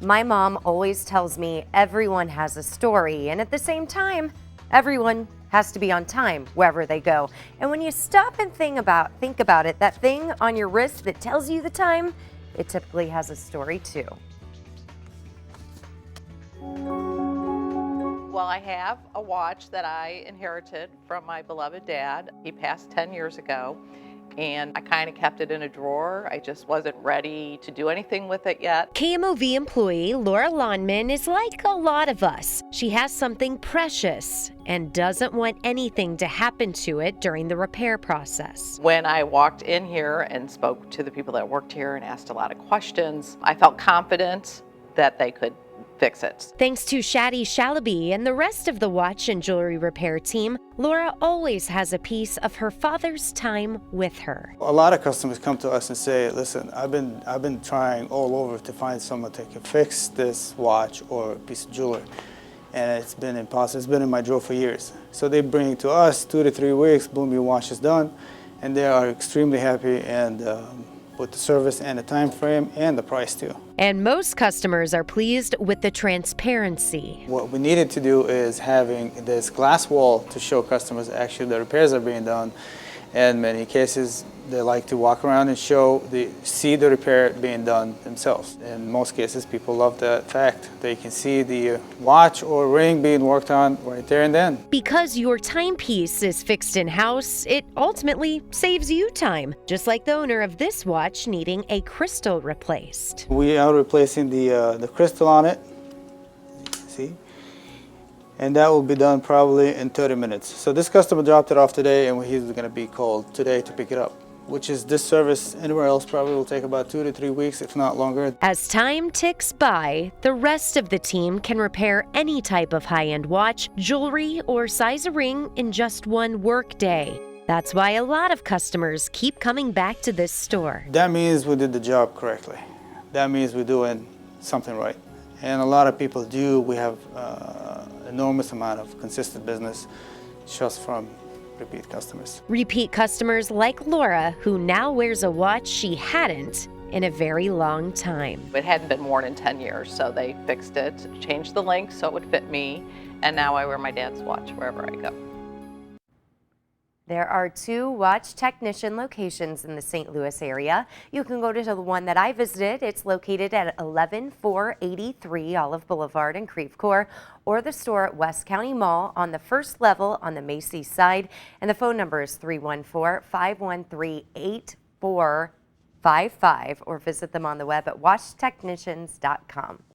My mom always tells me everyone has a story, and at the same time, everyone has to be on time wherever they go. And when you stop and think about it, that thing on your wrist that tells you the time, it typically has a story too. Well, I have a watch that I inherited from my beloved dad. He passed 10 years ago, and I kind of kept it in a drawer. I just wasn't ready to do anything with it yet. KMOV employee Laura Lawnman is like a lot of us. She has something precious and doesn't want anything to happen to it during the repair process. When I walked in here and spoke to the people that worked here and asked a lot of questions, I felt confident that they could fix it. Thanks to Shadi Shalaby and the rest of the watch and jewelry repair team, Laura always has a piece of her father's time with her. A lot of customers come to us and say, listen, I've been trying all over to find someone that can fix this watch or piece of jewelry. And it's been impossible. It's been in my drawer for years. So they bring it to us, 2 to 3 weeks, boom, your watch is done. And they are extremely happy and with the service and the time frame and the price too. And most customers are pleased with the transparency. What we needed to do is having this glass wall to show customers actually the repairs are being done. In many cases, they like to walk around and see the repair being done themselves. In most cases, people love the fact they can see the watch or ring being worked on right there and then. Because your timepiece is fixed in-house, it ultimately saves you time, just like the owner of this watch needing a crystal replaced. We are replacing the crystal on it, see? And that will be done probably in 30 minutes. So this customer dropped it off today and he's gonna be called today to pick it up, which is this service anywhere else probably will take about 2 to 3 weeks, if not longer. As time ticks by, the rest of the team can repair any type of high-end watch, jewelry, or size a ring in just one work day. That's why a lot of customers keep coming back to this store. That means we did the job correctly. That means we're doing something right. And a lot of people do. We have enormous amount of consistent business just from repeat customers. Repeat customers like Laura, who now wears a watch she hadn't in a very long time. It hadn't been worn in 10 years, so they fixed it, changed the link so it would fit me, and now I wear my dad's watch wherever I go. There are 2 watch technician locations in the St. Louis area. You can go to the one that I visited. It's located at 11483 Olive Boulevard in Creve Coeur, or the store at West County Mall on the first level on the Macy's side. And the phone number is 314-513-8455, or visit them on the web at watchtechnicians.com.